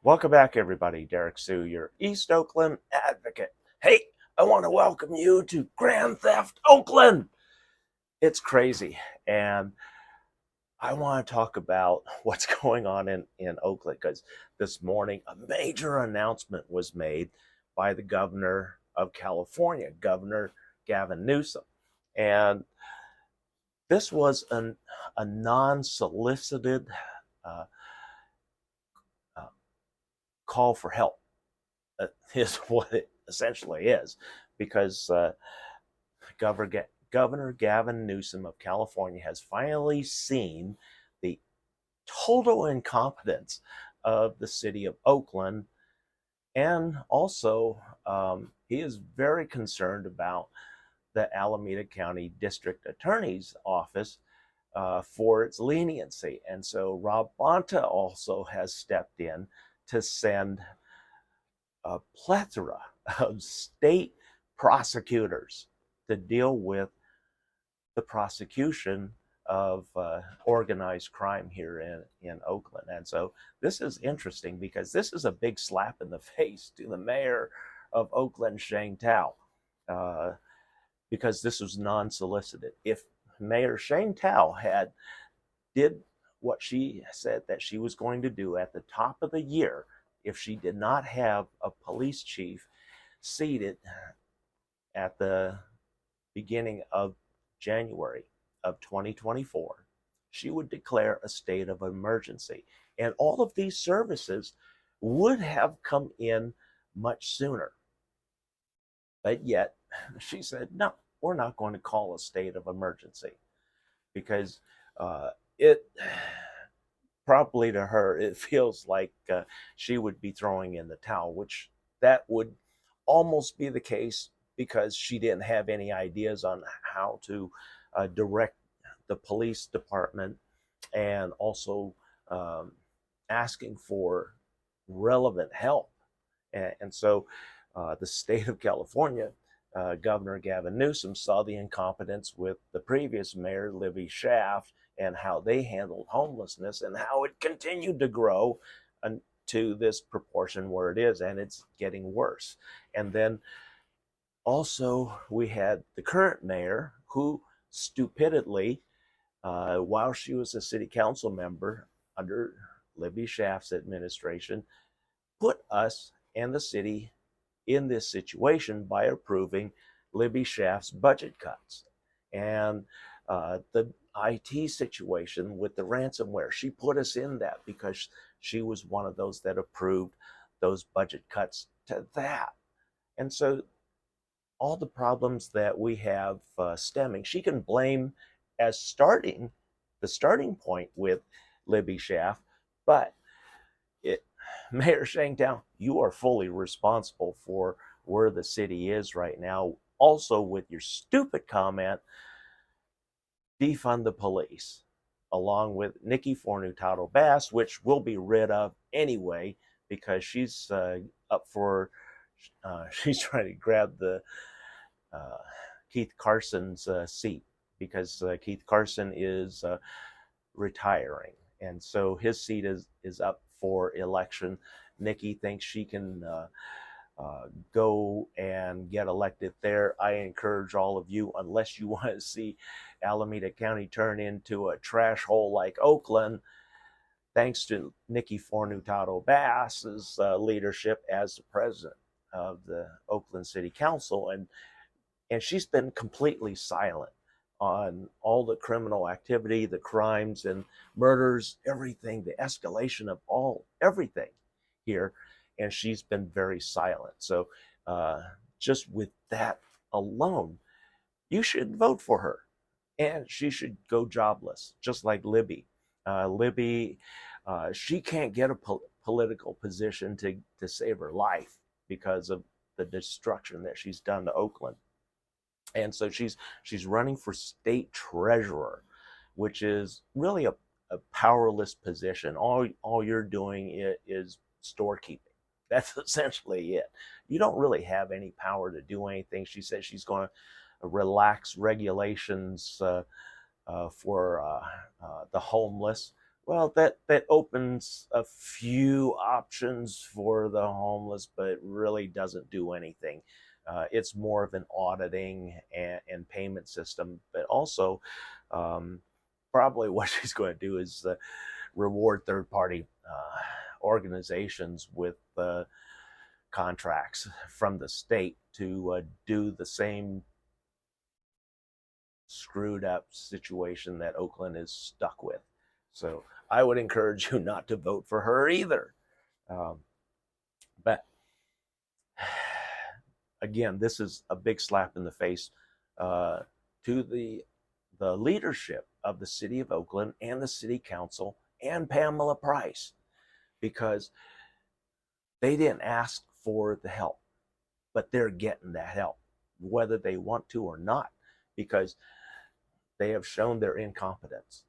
Welcome back, everybody. Derrick Sue, your East Oakland advocate. Hey, I want to welcome you to Grand Theft Oakland. It's crazy. And I want to talk about what's going on in Oakland because this morning a major announcement was made by the governor of California, Governor Gavin Newsom. And this was a non solicited uh, uh, call for help is what it essentially is, because Governor Gavin Newsom of California has finally seen the total incompetence of the city of Oakland, and also he is very concerned about the Alameda County District Attorney's Office for its leniency. And so Rob Bonita also has stepped in to send a plethora of state prosecutors to deal with the prosecution of organized crime here in Oakland. And so this is interesting because this is a big slap in the face to the mayor of Oakland, Shane Tao, because this was non-solicited. If Mayor Shane Tao did what she said that she was going to do at the top of the year, if she did not have a police chief seated at the beginning of January of 2024, she would declare a state of emergency. And all of these services would have come in much sooner. But yet, she said, no, we're not going to call a state of emergency because it probably to her, it feels like she would be throwing in the towel, which that would almost be the case because she didn't have any ideas on how to direct the police department, and also asking for relevant help. And so the state of California, Governor Gavin Newsom, saw the incompetence with the previous mayor, Libby Schaaf, and how they handled homelessness and how it continued to grow to this proportion where it is, and it's getting worse. And then also we had the current mayor who stupidly, while she was a city council member under Libby Schaaf's administration, put us and the city in this situation by approving Libby Schaaf's budget cuts. And the IT situation with the ransomware, she put us in that because she was one of those that approved those budget cuts to that. And so all the problems that we have stemming, she can blame as the starting point with Libby Schaaf, but Mayor Shangtown, you are fully responsible for where the city is right now. Also, with your stupid comment, defund the police, along with Nikki Fornutato Bass, which will be rid of anyway because she's up for, she's trying to grab the Keith Carson's seat because Keith Carson is retiring, and so his seat is up for election. Nikki thinks she can go and get elected there. I encourage all of you, unless you want to see Alameda County turn into a trash hole like Oakland, thanks to Nikki Fornutato Bass's leadership as the president of the Oakland City Council, and she's been completely silent on all the criminal activity, the crimes and murders, everything, the escalation of everything here, and she's been very silent. So just with that alone, you should vote for her, and she should go jobless, just like Libby. Libby, she can't get a political position to save her life because of the destruction that she's done to Oakland. And so she's running for state treasurer, which is really a powerless position. All you're doing is storekeeping. That's essentially it. You don't really have any power to do anything. She says she's going to relax regulations for the homeless, Well, that opens a few options for the homeless, but it really doesn't do anything. It's more of an auditing and payment system, but also um, probably what she's going to do is reward third-party organizations with contracts from the state to do the same screwed up situation that Oakland is stuck with. So I would encourage you not to vote for her either. Um, but again, this is a big slap in the face uh, to the leadership of the city of Oakland and the city council and Pamela Price, because they didn't ask for the help, but they're getting that help, whether they want to or not, because they have shown their incompetence.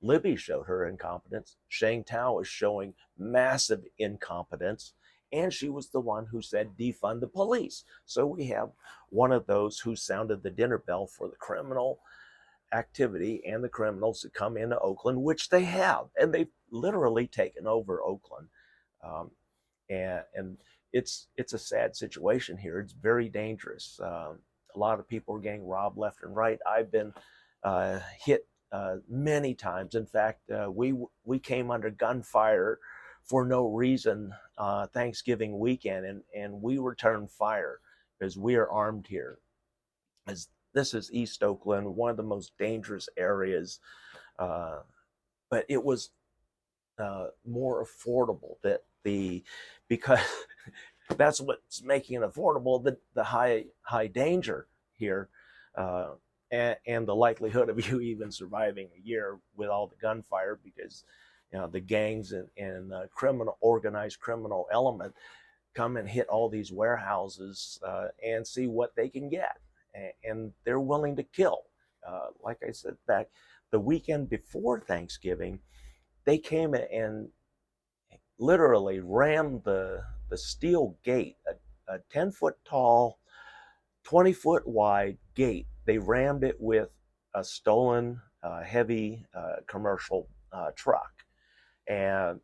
Libby showed her incompetence. Shang Tao is showing massive incompetence. And she was the one who said defund the police. So we have one of those who sounded the dinner bell for the criminal activity and the criminals that come into Oakland, which they have. And they've literally taken over Oakland. Um, and it's a sad situation here. It's very dangerous. A lot of people are getting robbed left and right. I've been hit many times. In fact, we came under gunfire for no reason Thanksgiving weekend, and we returned fire because we are armed here. As this is East Oakland, one of the most dangerous areas, uh, but it was more affordable. That the because that's what's making it affordable. The high danger here, uh, and the likelihood of you even surviving a year with all the gunfire, because the gangs and criminal organized criminal element come and hit all these warehouses and see what they can get, and they're willing to kill. Like I said, back the weekend before Thanksgiving, they came and literally rammed the steel gate, a 10-foot tall, 20-foot wide gate. They rammed it with a stolen heavy commercial truck and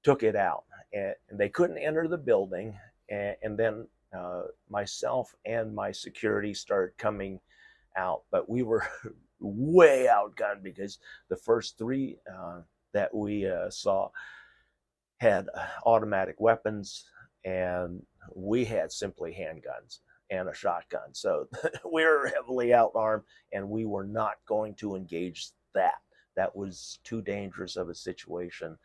took it out. And they couldn't enter the building. And then myself and my security started coming out, but we were way outgunned because the first three that we saw had automatic weapons, and we had simply handguns and a shotgun. So we were heavily outarmed, and we were not going to engage that. That was too dangerous of a situation.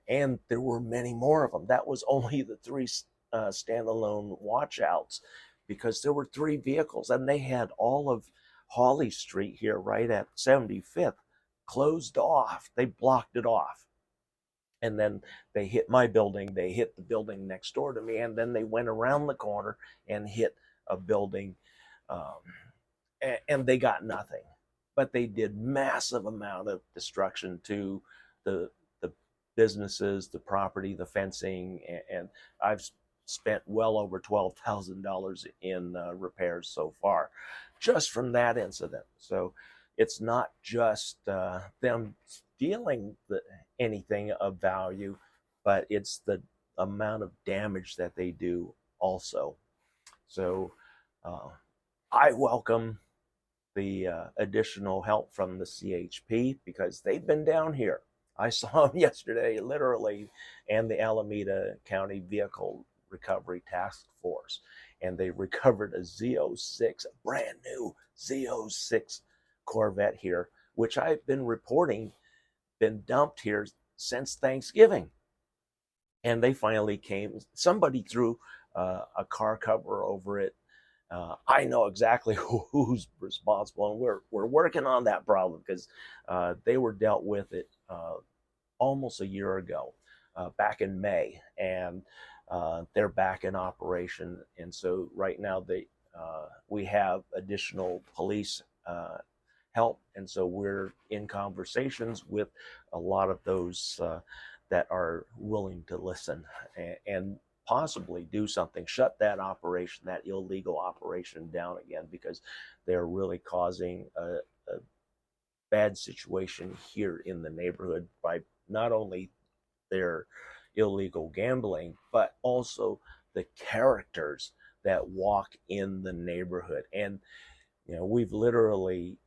And there were many more of them. That was only the three standalone watchouts, because there were three vehicles, and they had all of Hawley Street here right at 75th closed off. They blocked it off. And then they hit my building, they hit the building next door to me, and then they went around the corner and hit a building, um, and they got nothing. But they did massive amount of destruction to the businesses, the property, the fencing, and I've spent well over $12,000 in repairs so far, just from that incident. So it's not just them stealing anything of value, but it's the amount of damage that they do also. So uh, I welcome the additional help from the CHP, because they've been down here. I saw them yesterday, literally, and the Alameda County Vehicle Recovery Task Force, and they recovered a Z06, a brand new Z06 Corvette here, which I've been reporting been dumped here since Thanksgiving. And they finally came. Somebody threw a car cover over it. I know exactly who's responsible, and we're working on that problem, because they were dealt with it almost a year ago, back in May, and they're back in operation. And so right now we have additional police help, and so we're in conversations with a lot of those that are willing to listen and possibly do something, shut that operation, that illegal operation, down again, because they're really causing a bad situation here in the neighborhood by not only their illegal gambling, but also the characters that walk in the neighborhood. And we've literally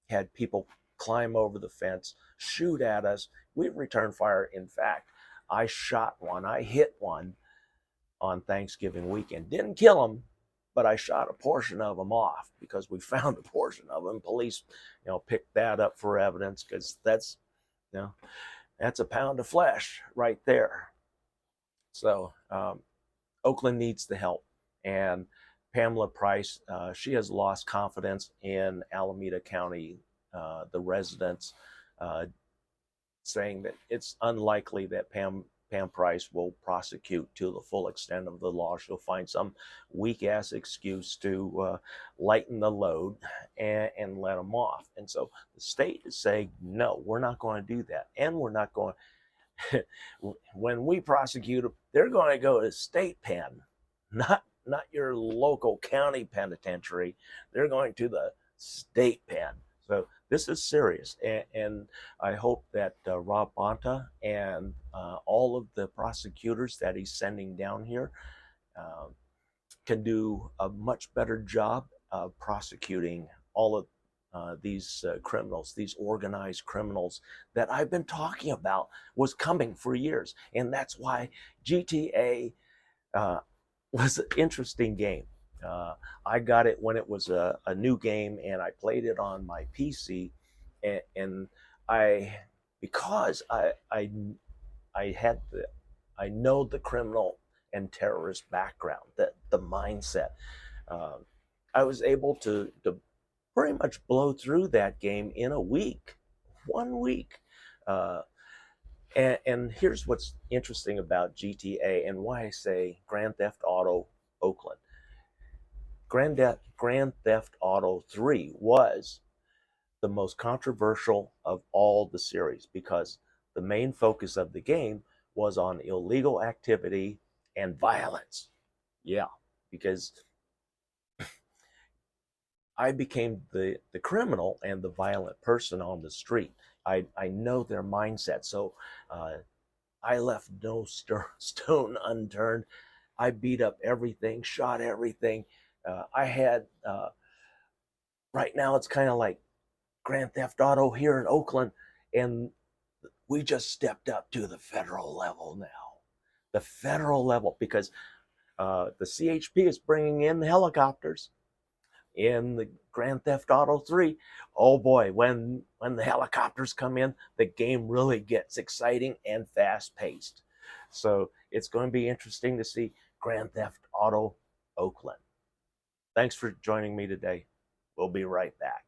had people climb over the fence, shoot at us. We've returned fire. In fact, I shot one, I hit one on Thanksgiving weekend. Didn't kill him, but I shot a portion of them off because we found a portion of them. Police, picked that up for evidence because that's a pound of flesh right there. So Oakland needs the help. And Pamela Price, she has lost confidence in Alameda County, the residents, saying that it's unlikely that Pam Price will prosecute to the full extent of the law. She'll find some weak-ass excuse to lighten the load and let them off. And so the state is saying, no, we're not going to do that. And we're not going when we prosecute them, they're going to go to state pen, not your local county penitentiary. They're going to the state pen. So this is serious, and I hope that Rob Bonta and all of the prosecutors that he's sending down here can do a much better job of prosecuting all of these criminals, these organized criminals that I've been talking about was coming for years. And that's why GTA was an interesting game. I got it when it was a new game, and I played it on my PC, and because I know the criminal and terrorist background, the mindset. I was able to pretty much blow through that game in a week, 1 week. And here's what's interesting about GTA and why I say Grand Theft Auto Oakland. Grand Theft Auto 3 was the most controversial of all the series because the main focus of the game was on illegal activity and violence. Yeah, because I became the criminal and the violent person on the street. I know their mindset. So I left no stone unturned. I beat up everything, shot everything. I had, right now it's kind of like Grand Theft Auto here in Oakland, and we just stepped up to the federal level now. The federal level, because the CHP is bringing in the helicopters. In the Grand Theft Auto 3, oh boy, when the helicopters come in, the game really gets exciting and fast-paced. So it's going to be interesting to see Grand Theft Auto Oakland. Thanks for joining me today. We'll be right back.